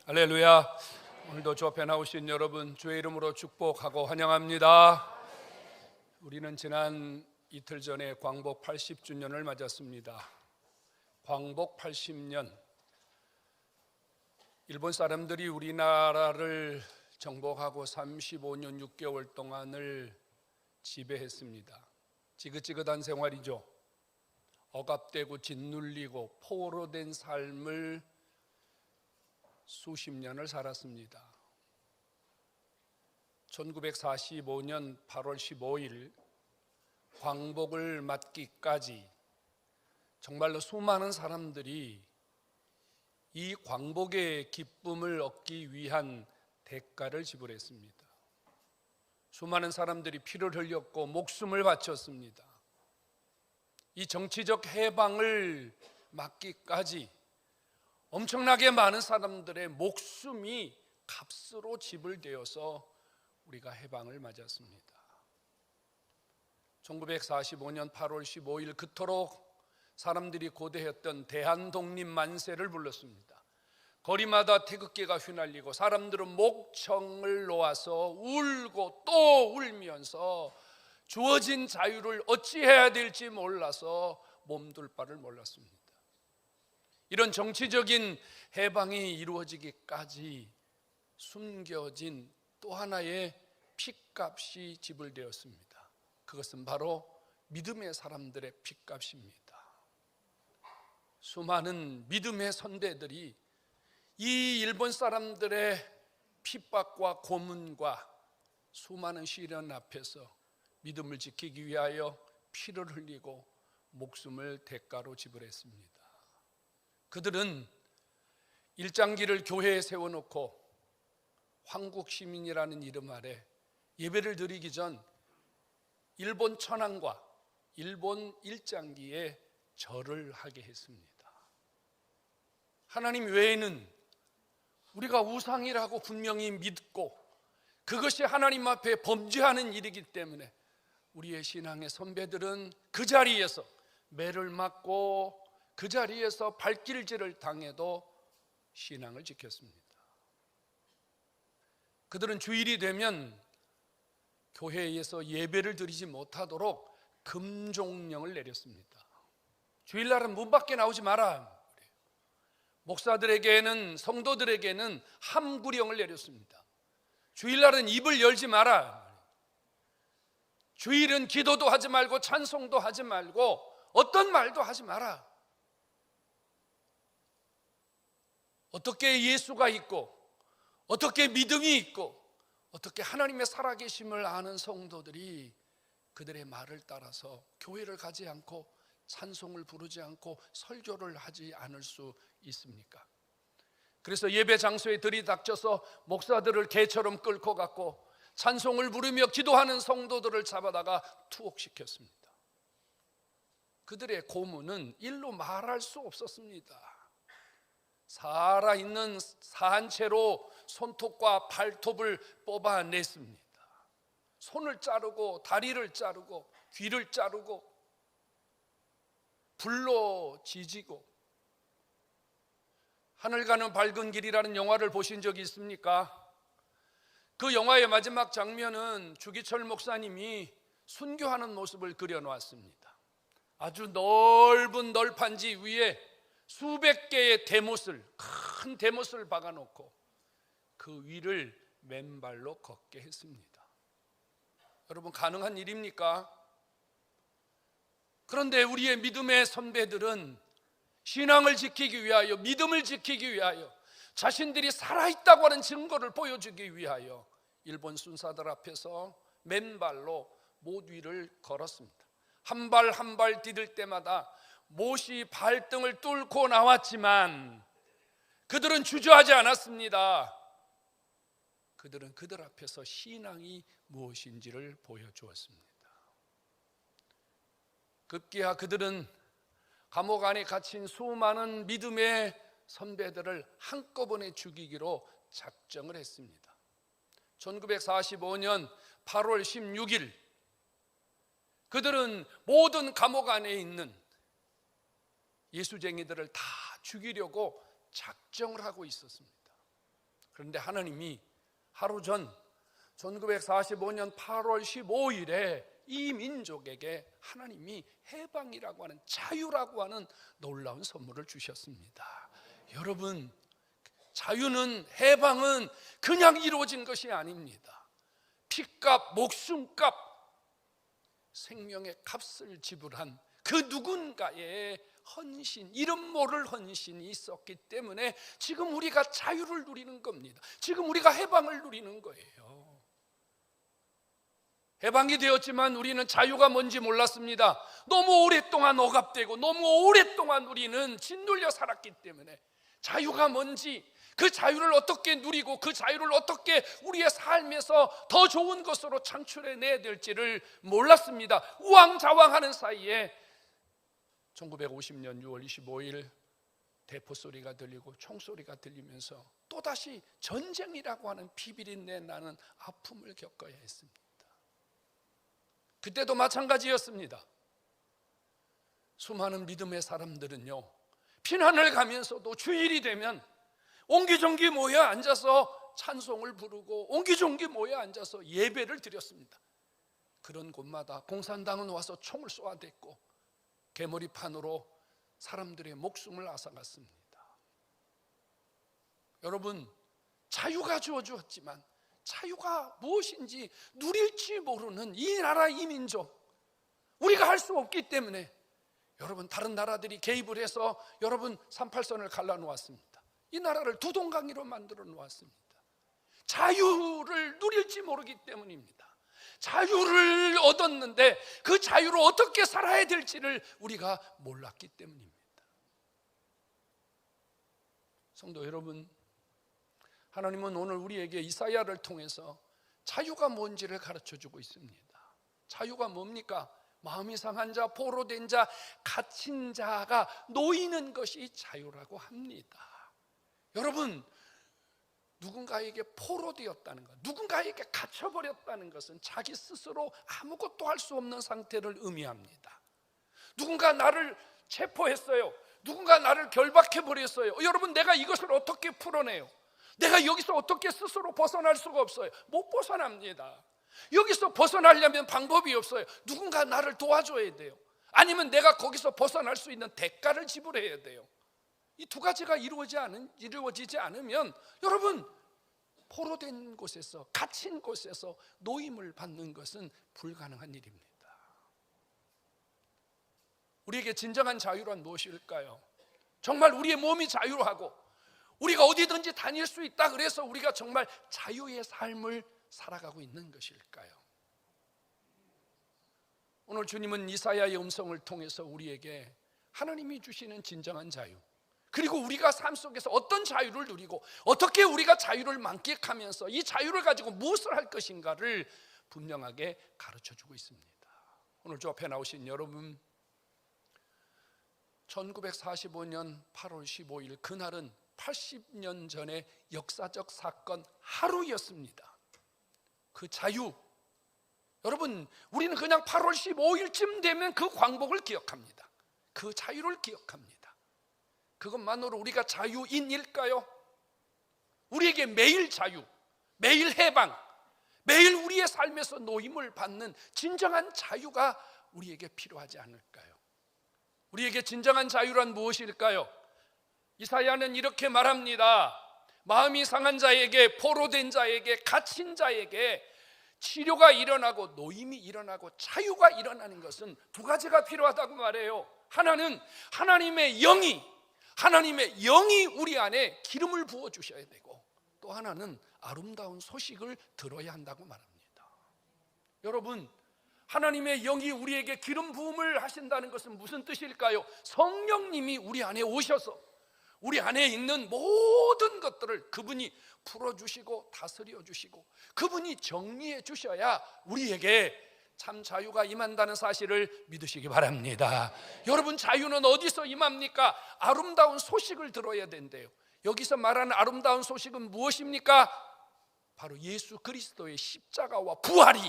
할렐루야. 오늘도 주 앞에 나오신 여러분 주의 이름으로 축복하고 환영합니다. 우리는 지난 이틀 전에 광복 80주년을 맞았습니다. 광복 80년, 일본 사람들이 우리나라를 정복하고 35년 6개월 동안을 지배했습니다. 지긋지긋한 생활이죠. 억압되고 짓눌리고 포로된 삶을 수십 년을 살았습니다. 1945년 8월 15일 광복을 맞기까지 정말로 수많은 사람들이 이 광복의 기쁨을 얻기 위한 대가를 지불했습니다. 수많은 사람들이 피를 흘렸고 목숨을 바쳤습니다. 이 정치적 해방을 막기까지 엄청나게 많은 사람들의 목숨이 값으로 지불되어서 우리가 해방을 맞았습니다. 1945년 8월 15일 그토록 사람들이 고대했던 대한독립 만세를 불렀습니다. 거리마다 태극기가 휘날리고 사람들은 목청을 놓아서 울고 또 울면서 주어진 자유를 어찌해야 될지 몰라서 몸둘 바를 몰랐습니다. 이런 정치적인 해방이 이루어지기까지 숨겨진 또 하나의 핏값이 지불되었습니다. 그것은 바로 믿음의 사람들의 핏값입니다. 수많은 믿음의 선배들이 이 일본 사람들의 핍박과 고문과 수많은 시련 앞에서 믿음을 지키기 위하여 피를 흘리고 목숨을 대가로 지불했습니다. 그들은 일장기를 교회에 세워놓고 황국시민이라는 이름 아래 예배를 드리기 전 일본 천황과 일본 일장기에 절을 하게 했습니다. 하나님 외에는 우리가 우상이라고 분명히 믿고 그것이 하나님 앞에 범죄하는 일이기 때문에 우리의 신앙의 선배들은 그 자리에서 매를 맞고 그 자리에서 발길질을 당해도 신앙을 지켰습니다. 그들은 주일이 되면 교회에서 예배를 드리지 못하도록 금종령을 내렸습니다. 주일날은 문 밖에 나오지 마라. 목사들에게는, 성도들에게는 함구령을 내렸습니다. 주일날은 입을 열지 마라. 주일은 기도도 하지 말고 찬송도 하지 말고 어떤 말도 하지 마라. 어떻게 예수가 있고 어떻게 믿음이 있고 어떻게 하나님의 살아계심을 아는 성도들이 그들의 말을 따라서 교회를 가지 않고 찬송을 부르지 않고 설교를 하지 않을 수 있습니까? 그래서 예배 장소에 들이닥쳐서 목사들을 개처럼 끌고 갔고 찬송을 부르며 기도하는 성도들을 잡아다가 투옥시켰습니다. 그들의 고문은 일로 말할 수 없었습니다. 살아있는 산채로 손톱과 발톱을 뽑아냈습니다. 손을 자르고 다리를 자르고 귀를 자르고 불로 지지고. 하늘 가는 밝은 길이라는 영화를 보신 적이 있습니까? 그 영화의 마지막 장면은 주기철 목사님이 순교하는 모습을 그려놓았습니다. 아주 넓은 널판지 위에 수백 개의 대못을, 큰 대못을 박아놓고 그 위를 맨발로 걷게 했습니다. 여러분, 가능한 일입니까? 그런데 우리의 믿음의 선배들은 신앙을 지키기 위하여, 믿음을 지키기 위하여, 자신들이 살아있다고 하는 증거를 보여주기 위하여 일본 순사들 앞에서 맨발로 못 위를 걸었습니다. 한 발 한 발 디딜 때마다 못이 발등을 뚫고 나왔지만 그들은 주저하지 않았습니다. 그들은 그들 앞에서 신앙이 무엇인지를 보여주었습니다. 급기야 그들은 감옥 안에 갇힌 수많은 믿음의 선배들을 한꺼번에 죽이기로 작정을 했습니다. 1945년 8월 16일 그들은 모든 감옥 안에 있는 예수쟁이들을 다 죽이려고 작정을 하고 있었습니다. 그런데 하나님이 하루 전 1945년 8월 15일에 이 민족에게 하나님이 해방이라고 하는, 자유라고 하는 놀라운 선물을 주셨습니다. 여러분, 자유는, 해방은 그냥 이루어진 것이 아닙니다. 피값, 목숨값, 생명의 값을 지불한 그 누군가의 헌신, 이름 모를 헌신이 있었기 때문에 지금 우리가 자유를 누리는 겁니다. 지금 우리가 해방을 누리는 거예요. 해방이 되었지만 우리는 자유가 뭔지 몰랐습니다. 너무 오랫동안 억압되고 너무 오랫동안 우리는 짓눌려 살았기 때문에 자유가 뭔지, 그 자유를 어떻게 누리고 그 자유를 어떻게 우리의 삶에서 더 좋은 것으로 창출해내야 될지를 몰랐습니다. 우왕좌왕하는 사이에 1950년 6월 25일 대포소리가 들리고 총소리가 들리면서 또다시 전쟁이라고 하는 비비린내 나는 아픔을 겪어야 했습니다. 그때도 마찬가지였습니다. 수많은 믿음의 사람들은요, 피난을 가면서도 주일이 되면 옹기종기 모여 앉아서 찬송을 부르고 옹기종기 모여 앉아서 예배를 드렸습니다. 그런 곳마다 공산당은 와서 총을 쏘아댔고 개머리판으로 사람들의 목숨을 앗아갔습니다. 여러분, 자유가 주어졌지만 자유가 무엇인지 누릴지 모르는 이 나라, 이 민족, 우리가 할 수 없기 때문에 여러분, 다른 나라들이 개입을 해서 여러분 38선을 갈라놓았습니다. 이 나라를 두동강이로 만들어 놓았습니다. 자유를 누릴지 모르기 때문입니다. 자유를 얻었는데 그 자유로 어떻게 살아야 될지를 우리가 몰랐기 때문입니다. 성도 여러분, 하나님은 오늘 우리에게 이사야를 통해서 자유가 뭔지를 가르쳐주고 있습니다. 자유가 뭡니까? 마음이 상한 자, 포로된 자, 갇힌 자가 놓이는 것이 자유라고 합니다. 여러분, 누군가에게 포로되었다는 것, 누군가에게 갇혀버렸다는 것은 자기 스스로 아무것도 할 수 없는 상태를 의미합니다. 누군가 나를 체포했어요. 누군가 나를 결박해버렸어요. 여러분, 내가 이것을 어떻게 풀어내요? 내가 여기서 어떻게 스스로 벗어날 수가 없어요. 못 벗어납니다. 여기서 벗어나려면 방법이 없어요. 누군가 나를 도와줘야 돼요. 아니면 내가 거기서 벗어날 수 있는 대가를 지불해야 돼요. 이 두 가지가 이루어지지 않으면 여러분, 포로된 곳에서, 갇힌 곳에서 노임을 받는 것은 불가능한 일입니다. 우리에게 진정한 자유란 무엇일까요? 정말 우리의 몸이 자유하고 우리가 어디든지 다닐 수 있다, 그래서 우리가 정말 자유의 삶을 살아가고 있는 것일까요? 오늘 주님은 이사야의 음성을 통해서 우리에게 하나님이 주시는 진정한 자유, 그리고 우리가 삶 속에서 어떤 자유를 누리고 어떻게 우리가 자유를 만끽하면서 이 자유를 가지고 무엇을 할 것인가를 분명하게 가르쳐주고 있습니다. 오늘 저 앞에 나오신 여러분, 1945년 8월 15일 그날은 80년 전의 역사적 사건 하루였습니다. 그 자유, 여러분, 우리는 그냥 8월 15일쯤 되면 그 광복을 기억합니다. 그 자유를 기억합니다. 그것만으로 우리가 자유인일까요? 우리에게 매일 자유, 매일 해방, 매일 우리의 삶에서 노임을 받는 진정한 자유가 우리에게 필요하지 않을까요? 우리에게 진정한 자유란 무엇일까요? 이사야는 이렇게 말합니다. 마음이 상한 자에게, 포로된 자에게, 갇힌 자에게 치료가 일어나고 노임이 일어나고 자유가 일어나는 것은 두 가지가 필요하다고 말해요. 하나는 하나님의 영이 우리 안에 기름을 부어 주셔야 되고, 또 하나는 아름다운 소식을 들어야 한다고 말합니다. 여러분, 하나님의 영이 우리에게 기름 부음을 하신다는 것은 무슨 뜻일까요? 성령님이 우리 안에 오셔서 우리 안에 있는 모든 것들을 그분이 풀어주시고 다스려 주시고 그분이 정리해 주셔야 우리에게 참 자유가 임한다는 사실을 믿으시기 바랍니다. 여러분, 자유는 어디서 임합니까? 아름다운 소식을 들어야 된대요. 여기서 말하는 아름다운 소식은 무엇입니까? 바로 예수 그리스도의 십자가와 부활이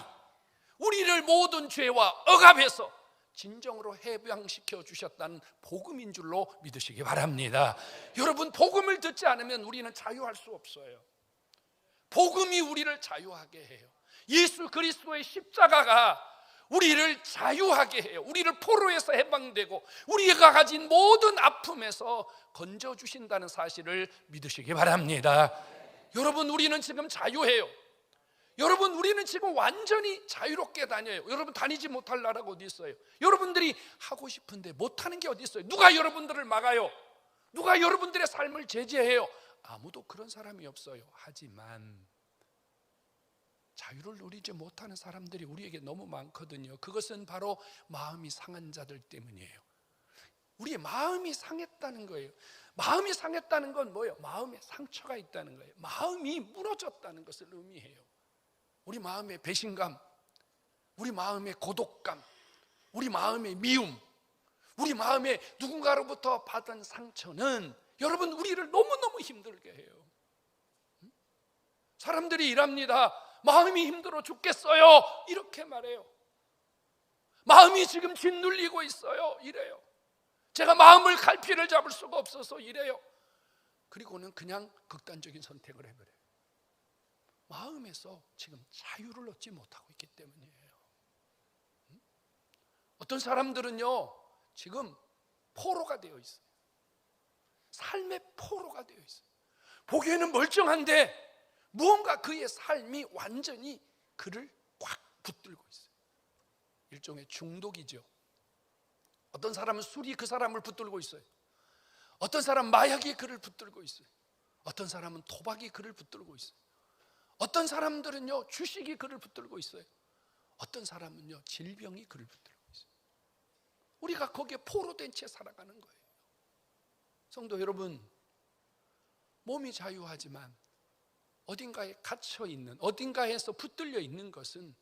우리를 모든 죄와 억압해서 진정으로 해방시켜 주셨다는 복음인 줄로 믿으시기 바랍니다. 여러분, 복음을 듣지 않으면 우리는 자유할 수 없어요. 복음이 우리를 자유하게 해요. 예수 그리스도의 십자가가 우리를 자유하게 해요. 우리를 포로에서 해방되고 우리가 가진 모든 아픔에서 건져주신다는 사실을 믿으시기 바랍니다. 여러분, 우리는 지금 자유해요. 여러분, 우리는 지금 완전히 자유롭게 다녀요. 여러분, 다니지 못할 나라가 어디 있어요? 여러분들이 하고 싶은데 못하는 게 어디 있어요? 누가 여러분들을 막아요? 누가 여러분들의 삶을 제재해요? 아무도 그런 사람이 없어요. 하지만 자유를 누리지 못하는 사람들이 우리에게 너무 많거든요. 그것은 바로 마음이 상한 자들 때문이에요. 우리의 마음이 상했다는 거예요. 마음이 상했다는 건 뭐예요? 마음에 상처가 있다는 거예요. 마음이 무너졌다는 것을 의미해요. 우리 마음의 배신감, 우리 마음의 고독감, 우리 마음의 미움, 우리 마음에 누군가로부터 받은 상처는 여러분, 우리를 너무너무 힘들게 해요. 사람들이 이랍니다. 마음이 힘들어 죽겠어요, 이렇게 말해요. 마음이 지금 짓눌리고 있어요, 이래요. 제가 마음을 갈피를 잡을 수가 없어서 이래요. 그리고는 그냥 극단적인 선택을 해버려요. 마음에서 지금 자유를 얻지 못하고 있기 때문이에요. 어떤 사람들은요, 지금 포로가 되어 있어요. 삶의 포로가 되어 있어요. 보기에는 멀쩡한데 무언가 그의 삶이 완전히 그를 꽉 붙들고 있어요. 일종의 중독이죠. 어떤 사람은 술이 그 사람을 붙들고 있어요. 어떤 사람은 마약이 그를 붙들고 있어요. 어떤 사람은 도박이 그를 붙들고 있어요. 어떤 사람들은요, 주식이 그를 붙들고 있어요. 어떤 사람은요, 질병이 그를 붙들고 있어요. 우리가 거기에 포로된 채 살아가는 거예요. 성도 여러분, 몸이 자유하지만 어딘가에 갇혀있는, 어딘가에서 붙들려 있는 것은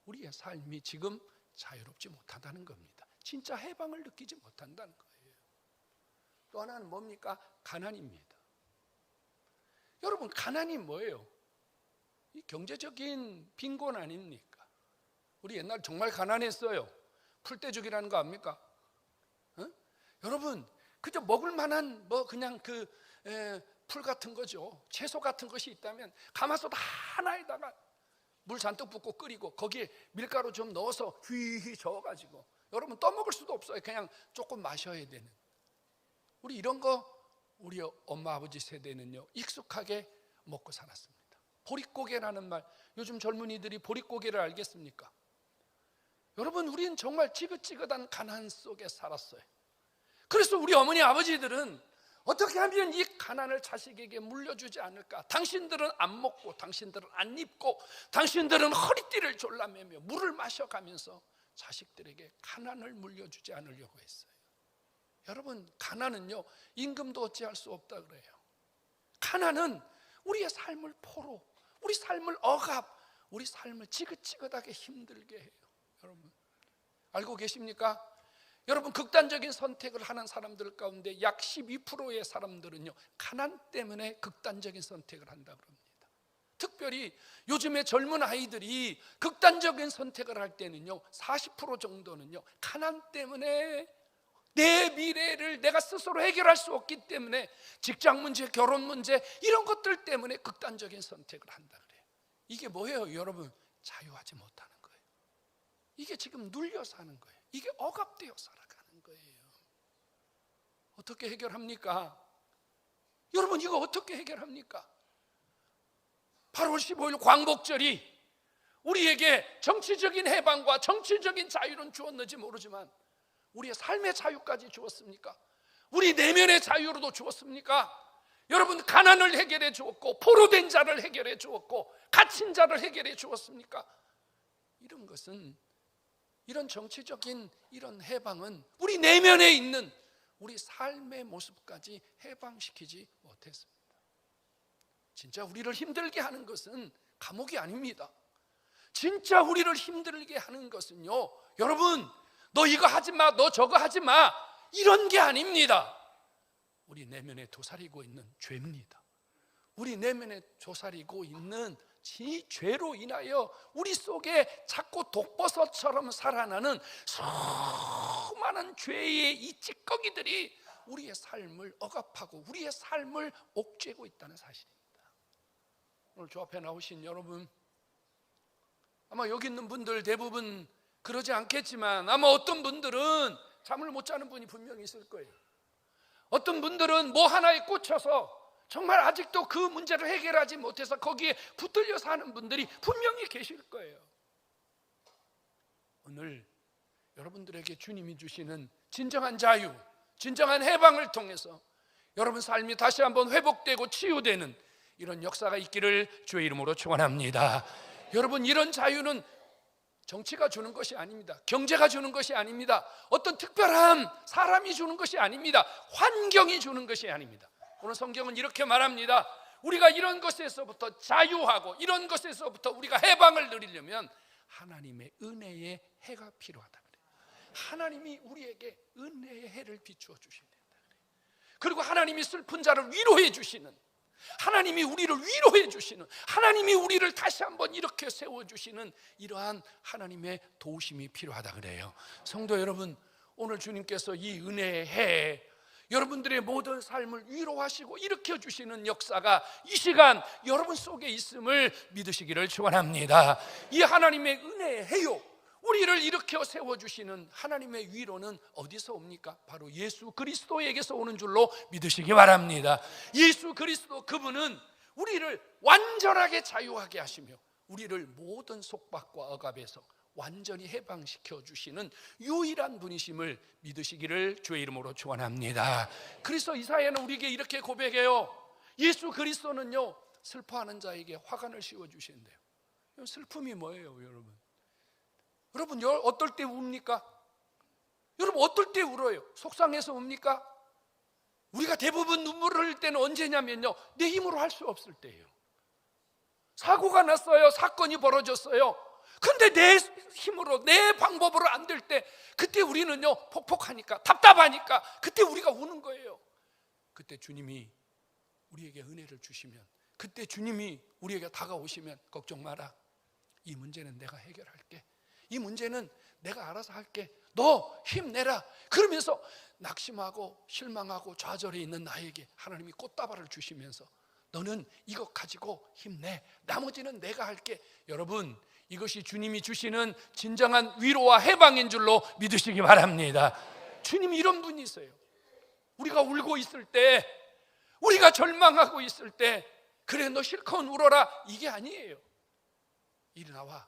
우리의 삶이 지금 자유롭지 못하다는 겁니다. 진짜 해방을 느끼지 못한다는 거예요. 또 하나는 뭡니까? 가난입니다. 여러분, 가난이 뭐예요? 이 경제적인 빈곤 아닙니까? 우리 옛날 정말 가난했어요. 풀떼죽이라는 거 압니까? 여러분, 그저 먹을 만한 그냥 풀 같은 거죠. 채소 같은 것이 있다면 가마솥 하나에다가 물 잔뜩 붓고 끓이고 거기에 밀가루 좀 넣어서 휘휘 저어가지고, 여러분 떠먹을 수도 없어요. 그냥 조금 마셔야 되는. 우리 이런 거 우리 엄마 아버지 세대는요, 익숙하게 먹고 살았습니다. 보릿고개라는 말, 요즘 젊은이들이 보릿고개를 알겠습니까? 여러분, 우리는 정말 지긋지긋한 가난 속에 살았어요. 그래서 우리 어머니 아버지들은 어떻게 하면 이 가난을 자식에게 물려주지 않을까? 당신들은 안 먹고, 당신들은 안 입고, 당신들은 허리띠를 졸라매며 물을 마셔가면서 자식들에게 가난을 물려주지 않으려고 했어요. 여러분, 가난은요, 임금도 어찌할 수 없다 그래요. 가난은 우리의 삶을 포로, 우리 삶을 억압, 우리 삶을 지긋지긋하게 힘들게 해요. 여러분, 알고 계십니까? 여러분, 극단적인 선택을 하는 사람들 가운데 약 12%의 사람들은요, 가난 때문에 극단적인 선택을 한다고 합니다. 특별히 요즘에 젊은 아이들이 극단적인 선택을 할 때는요, 40% 정도는요, 가난 때문에 내 미래를 내가 스스로 해결할 수 없기 때문에 직장 문제, 결혼 문제, 이런 것들 때문에 극단적인 선택을 한다 그래요. 이게 뭐예요, 여러분? 자유하지 못하는 거예요. 이게 지금 눌려 사는 거예요. 이게 억압되어 살아가는 거예요. 어떻게 해결합니까? 여러분, 이거 어떻게 해결합니까? 8월 15일 광복절이 우리에게 정치적인 해방과 정치적인 자유는 주었는지 모르지만 우리의 삶의 자유까지 주었습니까? 우리 내면의 자유로도 주었습니까? 여러분, 가난을 해결해 주었고, 포로된 자를 해결해 주었고, 갇힌 자를 해결해 주었습니까? 이런 것은, 이런 정치적인 이런 해방은 우리 내면에 있는 우리 삶의 모습까지 해방시키지 못했습니다. 진짜 우리를 힘들게 하는 것은 감옥이 아닙니다. 진짜 우리를 힘들게 하는 것은요, 여러분, 너 이거 하지 마, 너 저거 하지 마, 이런 게 아닙니다. 우리 내면에 도사리고 있는 죄입니다. 우리 내면에 도사리고 있는 이 죄로 인하여 우리 속에 자꾸 독버섯처럼 살아나는 수많은 죄의 이 찌꺼기들이 우리의 삶을 억압하고 우리의 삶을 옥죄고 있다는 사실입니다. 오늘 저 앞에 나오신 여러분, 아마 여기 있는 분들 대부분 그러지 않겠지만 아마 어떤 분들은 잠을 못 자는 분이 분명히 있을 거예요. 어떤 분들은 뭐 하나에 꽂혀서 정말 아직도 그 문제를 해결하지 못해서 거기에 붙들려 사는 분들이 분명히 계실 거예요. 오늘 여러분들에게 주님이 주시는 진정한 자유, 진정한 해방을 통해서 여러분 삶이 다시 한번 회복되고 치유되는 이런 역사가 있기를 주의 이름으로 축원합니다. 여러분, 이런 자유는 정치가 주는 것이 아닙니다. 경제가 주는 것이 아닙니다. 어떤 특별한 사람이 주는 것이 아닙니다. 환경이 주는 것이 아닙니다. 오늘 성경은 이렇게 말합니다. 우리가 이런 것에서부터 자유하고 이런 것에서부터 우리가 해방을 누리려면 하나님의 은혜의 해가 필요하다 그래요. 하나님이 우리에게 은혜의 해를 비추어 주셔야 된다 그래요. 그리고 하나님이 슬픈 자를 위로해 주시는, 하나님이 우리를 위로해 주시는, 하나님이 우리를 다시 한번 이렇게 세워주시는 이러한 하나님의 도우심이 필요하다 그래요. 성도 여러분, 오늘 주님께서 이 은혜의 해에 여러분들의 모든 삶을 위로하시고 일으켜주시는 역사가 이 시간 여러분 속에 있음을 믿으시기를 축원합니다. 이 하나님의 은혜의 해요, 우리를 일으켜 세워주시는 하나님의 위로는 어디서 옵니까? 바로 예수 그리스도에게서 오는 줄로 믿으시기 바랍니다. 예수 그리스도, 그분은 우리를 완전하게 자유하게 하시며 우리를 모든 속박과 억압에서 완전히 해방시켜 주시는 유일한 분이심을 믿으시기를 주의 이름으로 축원합니다. 그래서 이사야는 우리에게 이렇게 고백해요. 예수 그리스도는요, 슬퍼하는 자에게 화관을 씌워 주신대요. 슬픔이 뭐예요, 여러분? 여러분, 어떨 때 웁니까? 여러분, 어떨 때 울어요? 속상해서 웁니까? 우리가 대부분 눈물을 흘릴 때는 언제냐면요, 내 힘으로 할 수 없을 때예요. 사고가 났어요. 사건이 벌어졌어요. 근데 내 힘으로, 내 방법으로 안 될 때, 그때 우리는요, 폭폭하니까, 답답하니까 그때 우리가 우는 거예요. 그때 주님이 우리에게 은혜를 주시면, 그때 주님이 우리에게 다가오시면 걱정 마라, 이 문제는 내가 해결할게, 이 문제는 내가 알아서 할게, 너 힘내라. 그러면서 낙심하고 실망하고 좌절해 있는 나에게 하나님이 꽃다발을 주시면서 너는 이것 가지고 힘내, 나머지는 내가 할게. 여러분, 이것이 주님이 주시는 진정한 위로와 해방인 줄로 믿으시기 바랍니다. 주님이 이런 분이세요. 우리가 울고 있을 때, 우리가 절망하고 있을 때, 그래 너 실컷 울어라, 이게 아니에요. 일어나와,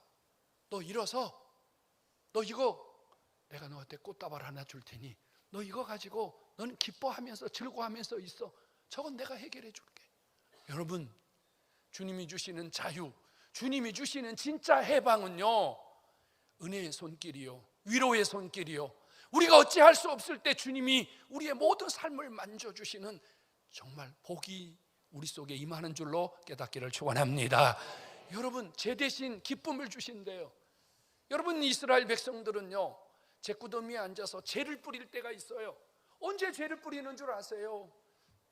너 일어서, 너 이거 내가 너한테 꽃다발 하나 줄 테니 너 이거 가지고 너는 기뻐하면서 즐거워하면서 있어. 저건 내가 해결해 줄게. 여러분, 주님이 주시는 자유, 주님이 주시는 진짜 해방은요, 은혜의 손길이요, 위로의 손길이요, 우리가 어찌할 수 없을 때 주님이 우리의 모든 삶을 만져주시는 정말 복이 우리 속에 임하는 줄로 깨닫기를 축원합니다. 여러분, 제 대신 기쁨을 주신대요. 여러분, 이스라엘 백성들은요, 잿구더미에 앉아서 죄를 뿌릴 때가 있어요. 언제 죄를 뿌리는 줄 아세요?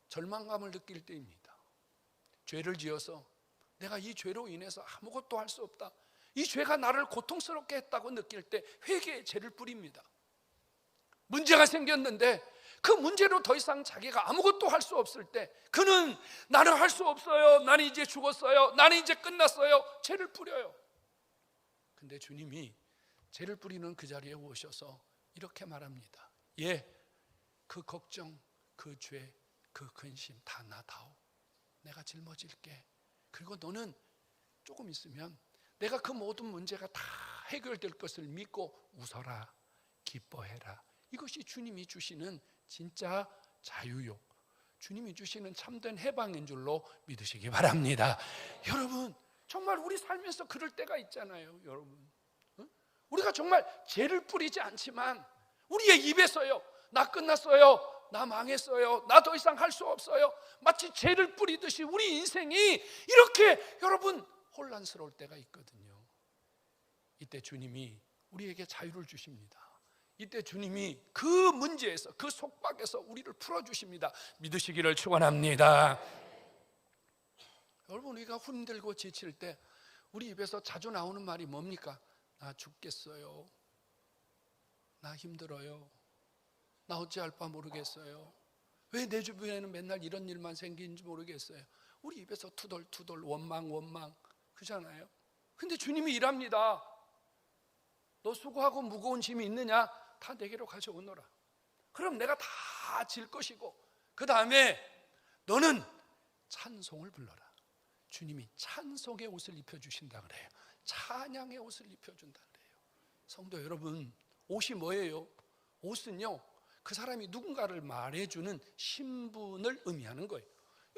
절망감을 느낄 때입니다. 죄를 지어서 내가 이 죄로 인해서 아무것도 할 수 없다, 이 죄가 나를 고통스럽게 했다고 느낄 때 회개의 죄를 뿌립니다. 문제가 생겼는데 그 문제로 더 이상 자기가 아무것도 할 수 없을 때 그는 나는 할 수 없어요, 나는 이제 죽었어요, 나는 이제 끝났어요, 죄를 뿌려요. 근데 주님이 죄를 뿌리는 그 자리에 오셔서 이렇게 말합니다. 예, 그 걱정, 그 죄, 그 근심 다 나다오. 내가 짊어질게. 그리고 너는 조금 있으면 내가 그 모든 문제가 다 해결될 것을 믿고 웃어라, 기뻐해라. 이것이 주님이 주시는 진짜 자유요, 주님이 주시는 참된 해방인 줄로 믿으시기 바랍니다. 여러분, 정말 우리 삶에서 그럴 때가 있잖아요. 여러분, 우리가 정말 죄를 뿌리지 않지만 우리의 입에서요, 나 끝났어요, 나 망했어요, 나 더 이상 할 수 없어요, 마치 죄를 뿌리듯이 우리 인생이 이렇게 여러분 혼란스러울 때가 있거든요. 이때 주님이 우리에게 자유를 주십니다. 이때 주님이 그 문제에서, 그 속박에서 우리를 풀어주십니다. 믿으시기를 축원합니다. 여러분, 우리가 힘들고 지칠 때 우리 입에서 자주 나오는 말이 뭡니까? 나 죽겠어요, 나 힘들어요, 나 어찌할 바 모르겠어요, 왜 내 주변에는 맨날 이런 일만 생기는지 모르겠어요. 우리 입에서 투덜투덜 원망 그잖아요. 근데 주님이 일합니다. 너 수고하고 무거운 짐이 있느냐? 다 내게로 가져오너라. 그럼 내가 다 질 것이고, 그 다음에 너는 찬송을 불러라. 주님이 찬송의 옷을 입혀주신다 그래요. 찬양의 옷을 입혀준다 그래요. 성도 여러분, 옷이 뭐예요? 옷은요, 그 사람이 누군가를 말해주는 신분을 의미하는 거예요.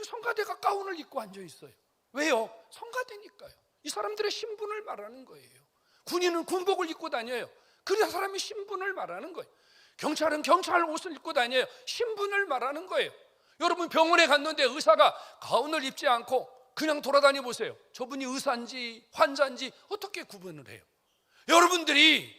성가대가 가운을 입고 앉아 있어요. 왜요? 성가대니까요. 이 사람들의 신분을 말하는 거예요. 군인은 군복을 입고 다녀요. 그 사람의 신분을 말하는 거예요. 경찰은 경찰 옷을 입고 다녀요. 신분을 말하는 거예요. 여러분, 병원에 갔는데 의사가 가운을 입지 않고 그냥 돌아다니 보세요. 저분이 의사인지 환자인지 어떻게 구분을 해요? 여러분들의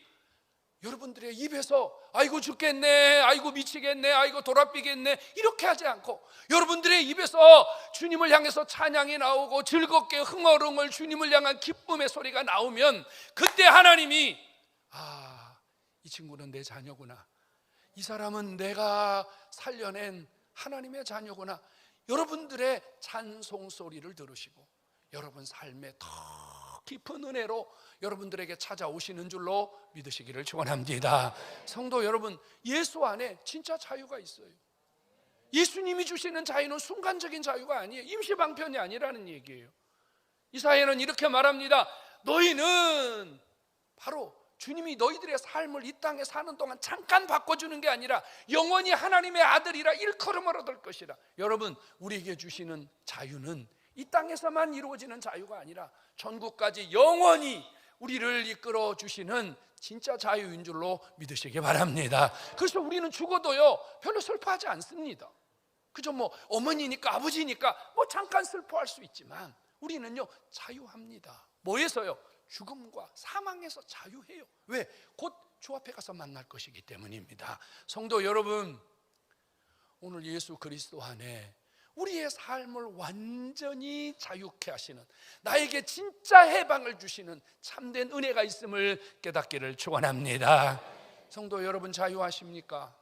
입에서 아이고 죽겠네, 아이고 미치겠네, 아이고 돌아삐겠네 이렇게 하지 않고, 여러분들의 입에서 주님을 향해서 찬양이 나오고 즐겁게 흥얼흥얼 주님을 향한 기쁨의 소리가 나오면, 그때 하나님이 이 친구는 내 자녀구나, 이 사람은 내가 살려낸 하나님의 자녀구나, 여러분들의 찬송 소리를 들으시고 여러분 삶에 더 깊은 은혜로 여러분들에게 찾아오시는 줄로 믿으시기를 축원합니다. 성도 여러분, 예수 안에 진짜 자유가 있어요. 예수님이 주시는 자유는 순간적인 자유가 아니에요. 임시방편이 아니라는 얘기예요. 이사야는 이렇게 말합니다. 너희는 바로 주님이 너희들의 삶을 이 땅에 사는 동안 잠깐 바꿔주는 게 아니라 영원히 하나님의 아들이라 일컬음을 얻을 것이라. 여러분, 우리에게 주시는 자유는 이 땅에서만 이루어지는 자유가 아니라 전국까지 영원히 우리를 이끌어 주시는 진짜 자유인 줄로 믿으시기 바랍니다. 그래서 우리는 죽어도요 별로 슬퍼하지 않습니다. 그저 어머니니까 아버지니까 잠깐 슬퍼할 수 있지만 우리는요 자유합니다. 뭐에서요? 죽음과 사망에서 자유해요. 왜? 곧 주 앞에 가서 만날 것이기 때문입니다. 성도 여러분, 오늘 예수 그리스도 안에 우리의 삶을 완전히 자유케 하시는, 나에게 진짜 해방을 주시는 참된 은혜가 있음을 깨닫기를 축원합니다. 성도 여러분, 자유하십니까?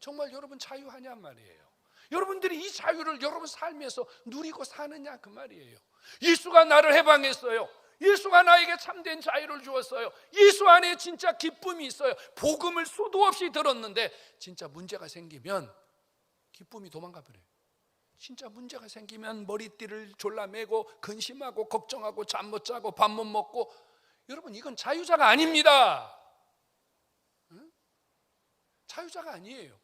정말 여러분 자유하냐 말이에요. 여러분들이 이 자유를 여러분 삶에서 누리고 사느냐 그 말이에요. 예수가 나를 해방했어요. 예수가 나에게 참된 자유를 주었어요. 예수 안에 진짜 기쁨이 있어요. 복음을 수도 없이 들었는데 진짜 문제가 생기면 기쁨이 도망가 버려요. 진짜 문제가 생기면 머리띠를 졸라매고 근심하고 걱정하고 잠 못 자고 밥 못 먹고, 여러분 이건 자유자가 아닙니다. 응? 자유자가 아니에요.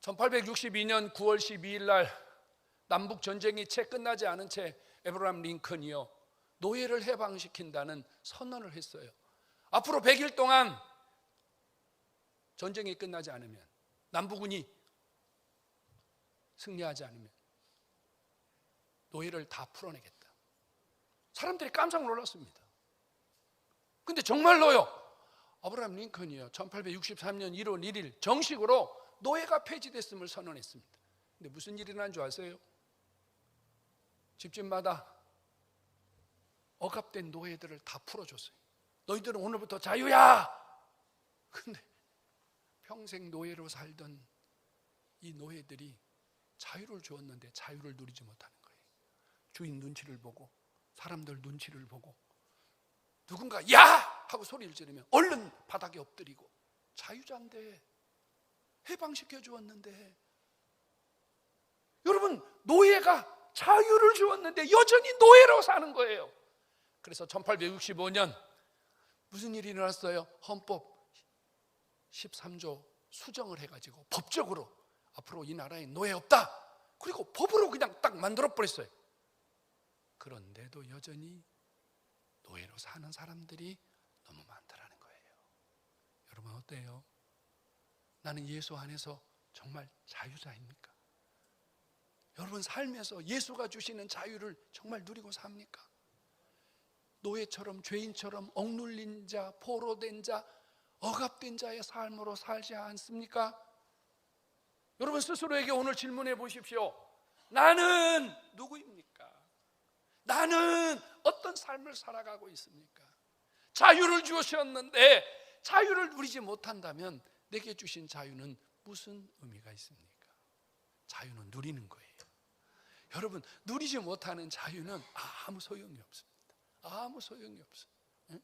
1862년 9월 12일 날 남북 전쟁이 채 끝나지 않은 채 에브라함 링컨이요 노예를 해방시킨다는 선언을 했어요. 앞으로 100일 동안 전쟁이 끝나지 않으면, 남북군이 승리하지 않으면 노예를 다 풀어내겠다. 사람들이 깜짝 놀랐습니다. 근데 정말로요 아브라함 링컨이요 1863년 1월 1일 정식으로 노예가 폐지됐음을 선언했습니다. 근데 무슨 일이 난 줄 아세요? 집집마다 억압된 노예들을 다 풀어줬어요. 너희들은 오늘부터 자유야. 근데 평생 노예로 살던 이 노예들이 자유를 주었는데 자유를 누리지 못하는 거예요. 주인 눈치를 보고 사람들 눈치를 보고 누군가 야! 하고 소리를 지르면 얼른 바닥에 엎드리고, 자유자인데 해방시켜 주었는데, 여러분 노예가 자유를 주었는데 여전히 노예로 사는 거예요. 그래서 1865년 무슨 일이 일어났어요? 헌법 13조 수정을 해가지고 법적으로 앞으로 이 나라에 노예 없다. 그리고 법으로 그냥 딱 만들어 버렸어요. 그런데도 여전히 노예로 사는 사람들이 너무 많다라는 거예요. 여러분 어때요? 나는 예수 안에서 정말 자유자입니까? 여러분 삶에서 예수가 주시는 자유를 정말 누리고 삽니까? 노예처럼 죄인처럼 억눌린 자, 포로된 자, 억압된 자의 삶으로 살지 않습니까? 여러분 스스로에게 오늘 질문해 보십시오. 나는 누구입니까? 나는 어떤 삶을 살아가고 있습니까? 자유를 주셨는데 자유를 누리지 못한다면 내게 주신 자유는 무슨 의미가 있습니까? 자유는 누리는 거예요. 여러분, 누리지 못하는 자유는 아무 소용이 없습니다. 아무 소용이 없어요. 응?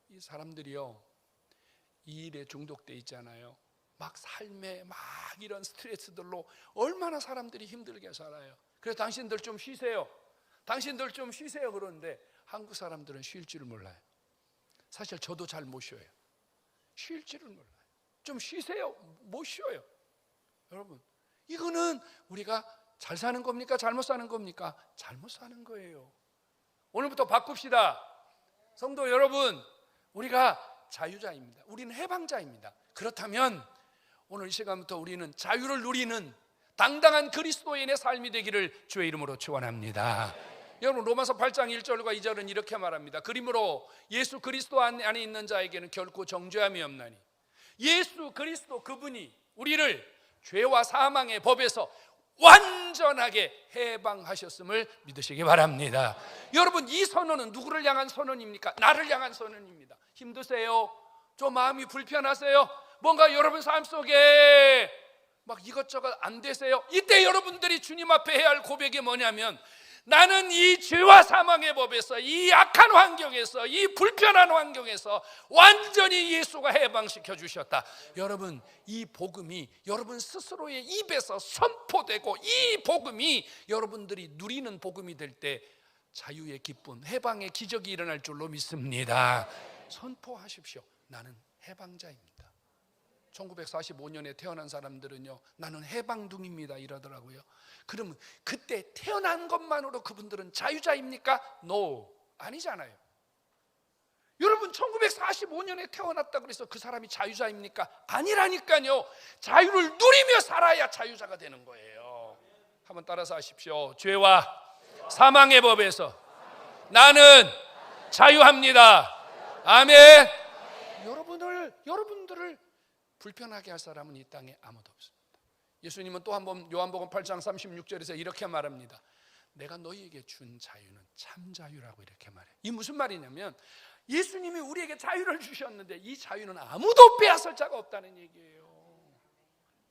이 사람들이요, 이 일에 중독돼 있잖아요. 막 삶에 막 이런 스트레스들로 얼마나 사람들이 힘들게 살아요. 그래서 당신들 좀 쉬세요. 당신들 좀 쉬세요. 그러는데 한국 사람들은 쉴 줄을 몰라요. 사실 저도 잘 못 쉬어요. 쉴 줄을 몰라요. 좀 쉬세요. 못 쉬어요. 여러분, 이거는 우리가 잘 사는 겁니까? 잘못 사는 겁니까? 잘못 사는 거예요. 오늘부터 바꿉시다. 성도 여러분, 우리가 자유자입니다. 우리는 해방자입니다. 그렇다면 오늘 이 시간부터 우리는 자유를 누리는 당당한 그리스도인의 삶이 되기를 주의 이름으로 축원합니다. 여러분, 로마서 8장 1절과 2절은 이렇게 말합니다. 그러므로 예수 그리스도 안에 있는 자에게는 결코 정죄함이 없나니 예수 그리스도 그분이 우리를 죄와 사망의 법에서 완전하게 해방하셨음을 믿으시기 바랍니다. 여러분, 이 선언은 누구를 향한 선언입니까? 나를 향한 선언입니다. 힘드세요? 좀 마음이 불편하세요? 뭔가 여러분 삶 속에 막 이것저것 안 되세요? 이때 여러분들이 주님 앞에 해야 할 고백이 뭐냐면, 나는 이 죄와 사망의 법에서, 이 악한 환경에서, 이 불편한 환경에서 완전히 예수가 해방시켜 주셨다. 여러분, 이 복음이 여러분 스스로의 입에서 선포되고, 이 복음이 여러분들이 누리는 복음이 될 때 자유의 기쁨, 해방의 기적이 일어날 줄로 믿습니다. 선포하십시오. 나는 해방자입니다. 1945년에 태어난 사람들은요, 나는 해방둥입니다 이러더라고요. 그러면 그때 태어난 것만으로 그분들은 자유자입니까? No, 아니잖아요. 여러분, 1945년에 태어났다 그래서 그 사람이 자유자입니까? 아니라니까요. 자유를 누리며 살아야 자유자가 되는 거예요. 한번 따라서 하십시오. 죄와 사망의 법에서 나는 자유합니다. 아멘. 여러분들을 불편하게 할 사람은 이 땅에 아무도 없습니다. 예수님은 또 한 번 요한복음 8장 36절에서 이렇게 말합니다. 내가 너희에게 준 자유는 참 자유라고 이렇게 말해요. 이 무슨 말이냐면, 예수님이 우리에게 자유를 주셨는데 이 자유는 아무도 빼앗을 자가 없다는 얘기예요.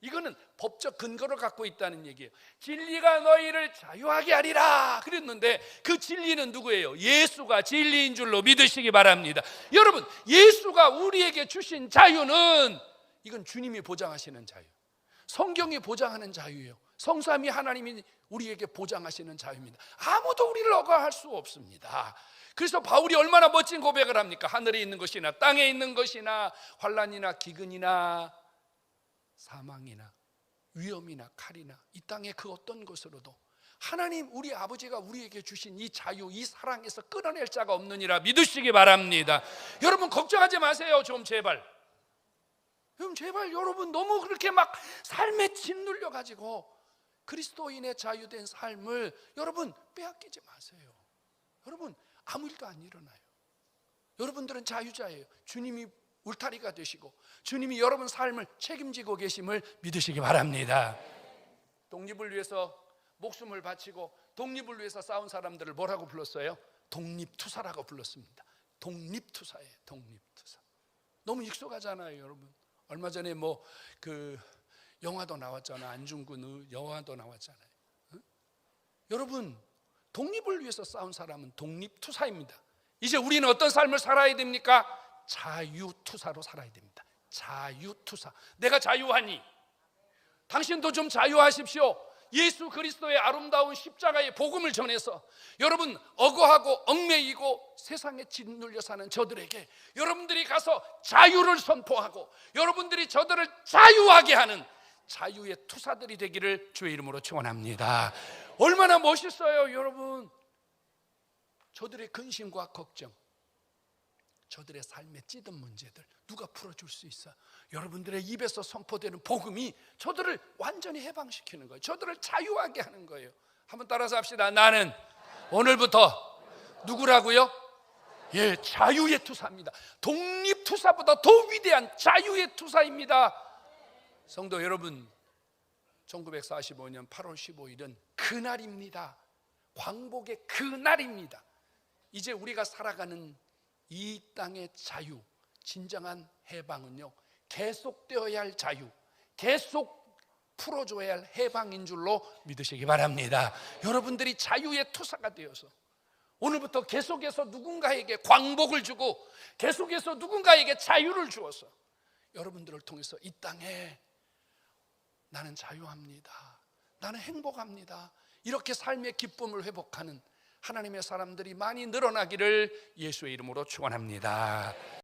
이거는 법적 근거를 갖고 있다는 얘기예요. 진리가 너희를 자유하게 하리라 그랬는데 그 진리는 누구예요? 예수가 진리인 줄로 믿으시기 바랍니다. 여러분, 예수가 우리에게 주신 자유는, 이건 주님이 보장하시는 자유, 성경이 보장하는 자유예요. 성삼위 하나님이 우리에게 보장하시는 자유입니다. 아무도 우리를 억압할 수 없습니다. 그래서 바울이 얼마나 멋진 고백을 합니까? 하늘에 있는 것이나 땅에 있는 것이나 환난이나 기근이나 사망이나 위험이나 칼이나 이 땅의 그 어떤 것으로도 하나님 우리 아버지가 우리에게 주신 이 자유, 이 사랑에서 끊어낼 자가 없느니라 믿으시기 바랍니다. 여러분, 걱정하지 마세요. 좀 제발. 여러분 너무 그렇게 막 삶에 짓눌려 가지고 그리스도인의 자유된 삶을 여러분 빼앗기지 마세요. 여러분, 아무 일도 안 일어나요. 여러분들은 자유자예요. 주님이 울타리가 되시고 주님이 여러분 삶을 책임지고 계심을 믿으시기 바랍니다. 독립을 위해서 목숨을 바치고 독립을 위해서 싸운 사람들을 뭐라고 불렀어요? 독립투사라고 불렀습니다. 독립투사예요. 독립투사. 너무 익숙하잖아요, 여러분. 얼마 전에 그 영화도 나왔잖아요. 안중근 영화도 나왔잖아요. 응? 여러분, 독립을 위해서 싸운 사람은 독립투사입니다. 이제 우리는 어떤 삶을 살아야 됩니까? 자유투사로 살아야 됩니다. 자유투사. 내가 자유하니 당신도 좀 자유하십시오. 예수 그리스도의 아름다운 십자가의 복음을 전해서 여러분 억울하고 얽매이고 세상에 짓눌려 사는 저들에게 여러분들이 가서 자유를 선포하고 여러분들이 저들을 자유하게 하는 자유의 투사들이 되기를 주의 이름으로 축원합니다. 얼마나 멋있어요, 여러분. 저들의 근심과 걱정, 저들의 삶에 찌든 문제들 누가 풀어줄 수 있어? 여러분들의 입에서 선포되는 복음이 저들을 완전히 해방시키는 거예요. 저들을 자유하게 하는 거예요. 한번 따라서 합시다. 나는 오늘부터 누구라고요? 예, 자유의 투사입니다. 독립투사보다 더 위대한 자유의 투사입니다. 성도 여러분, 1945년 8월 15일은 그날입니다. 광복의 그날입니다. 이제 우리가 살아가는 이 땅의 자유, 진정한 해방은요, 계속되어야 할 자유, 계속 풀어줘야 할 해방인 줄로 믿으시기 바랍니다. 여러분들이 자유의 투사가 되어서 오늘부터 계속해서 누군가에게 광복을 주고 계속해서 누군가에게 자유를 주어서 여러분들을 통해서 이 땅에 나는 자유합니다, 나는 행복합니다, 이렇게 삶의 기쁨을 회복하는 하나님의 사람들이 많이 늘어나기를 예수의 이름으로 축원합니다.